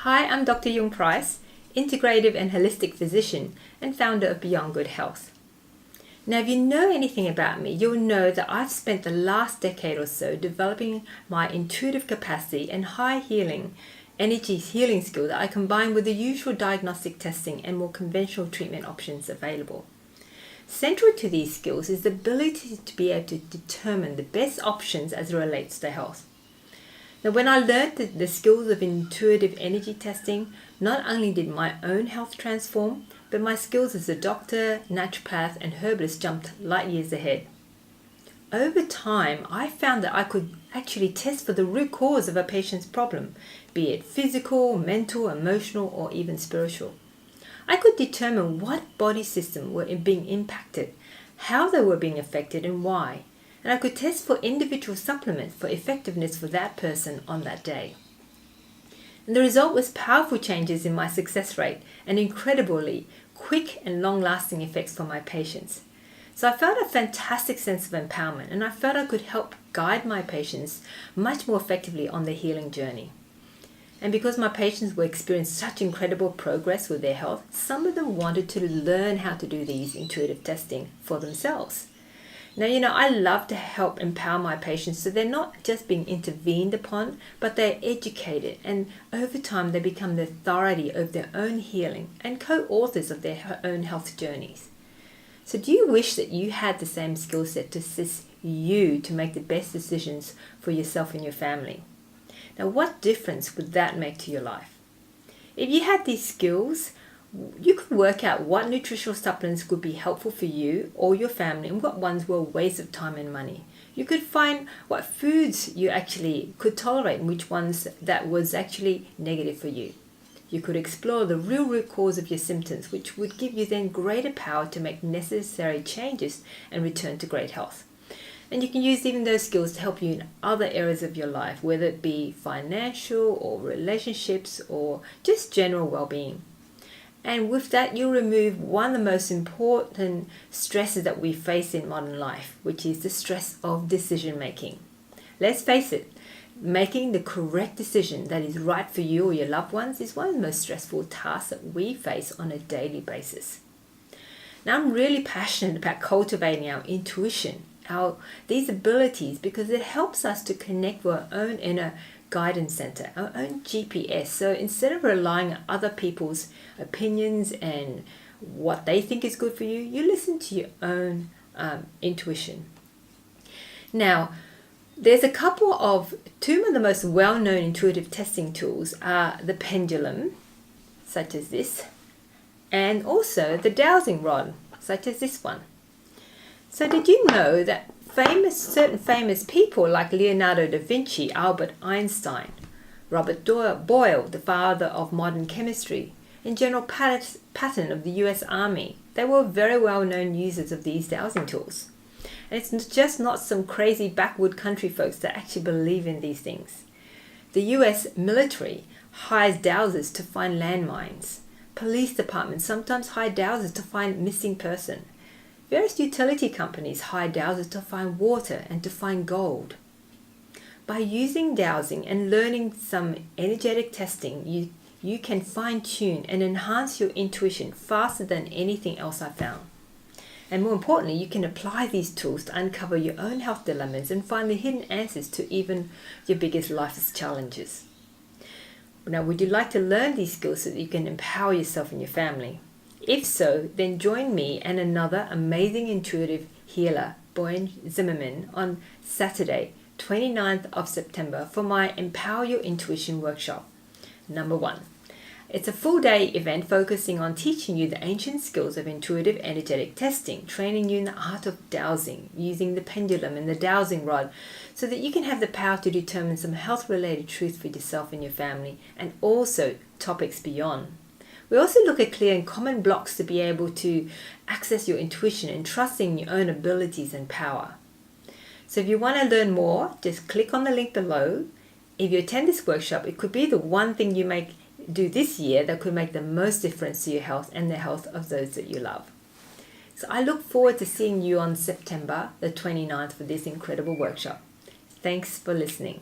Hi, I'm Dr. Yung Price, Integrative and Holistic Physician and founder of Beyond Good Health. Now, if you know anything about me, you'll know that I've spent the last decade or so developing my intuitive capacity and high energy healing skill that I combine with the usual diagnostic testing and more conventional treatment options available. Central to these skills is the ability to be able to determine the best options as it relates to health. Now, when I learned the skills of intuitive energy testing, not only did my own health transform, but my skills as a doctor, naturopath, and herbalist jumped light years ahead. Over time, I found that I could actually test for the root cause of a patient's problem, be it physical, mental, emotional, or even spiritual. I could determine what body system were being impacted, how they were being affected, and why. And I could test for individual supplements for effectiveness for that person on that day. And the result was powerful changes in my success rate and incredibly quick and long-lasting effects for my patients. So I felt a fantastic sense of empowerment, and I felt I could help guide my patients much more effectively on their healing journey. And because my patients were experiencing such incredible progress with their health, some of them wanted to learn how to do these intuitive testing for themselves. Now, I love to help empower my patients so they're not just being intervened upon, but they're educated, and over time they become the authority of their own healing and co-authors of their own health journeys. So do you wish that you had the same skill set to assist you to make the best decisions for yourself and your family? Now, what difference would that make to your life? If you had these skills, you could work out what nutritional supplements could be helpful for you or your family and what ones were a waste of time and money. You could find what foods you actually could tolerate and which ones that was actually negative for you. You could explore the real root cause of your symptoms, which would give you then greater power to make necessary changes and return to great health. And you can use even those skills to help you in other areas of your life, whether it be financial or relationships or just general well-being. And with that, you'll remove one of the most important stresses that we face in modern life, which is the stress of decision making. Let's face it, making the correct decision that is right for you or your loved ones is one of the most stressful tasks that we face on a daily basis. Now, I'm really passionate about cultivating our intuition, these abilities, because it helps us to connect with our own inner guidance center, our own GPS. So instead of relying on other people's opinions and what they think is good for you, you listen to your own intuition. Now, there's two of the most well-known intuitive testing tools are the pendulum, such as this, and also the dowsing rod, such as this one. So did you know that certain famous people like Leonardo da Vinci, Albert Einstein, Robert Boyle, the father of modern chemistry, and General Patton of the US Army, they were very well-known users of these dowsing tools. And it's just not some crazy backwood country folks that actually believe in these things. The US military hires dowsers to find landmines. Police departments sometimes hire dowsers to find missing person. Various utility companies hire dowsers to find water and to find gold. By using dowsing and learning some energetic testing, you can fine-tune and enhance your intuition faster than anything else I've found. And more importantly, you can apply these tools to uncover your own health dilemmas and find the hidden answers to even your biggest life's challenges. Now, would you like to learn these skills so that you can empower yourself and your family? If so, then join me and another amazing intuitive healer, Boyan Zimmerman, on Saturday, 29th of September for my Empower Your Intuition workshop. Number 1. It's a full-day event focusing on teaching you the ancient skills of intuitive energetic testing, training you in the art of dowsing, using the pendulum and the dowsing rod so that you can have the power to determine some health-related truth for yourself and your family, and also topics beyond. We also look at clear and common blocks to be able to access your intuition and trusting your own abilities and power. So if you want to learn more, just click on the link below. If you attend this workshop, it could be the one thing you do this year that could make the most difference to your health and the health of those that you love. So I look forward to seeing you on September the 29th for this incredible workshop. Thanks for listening.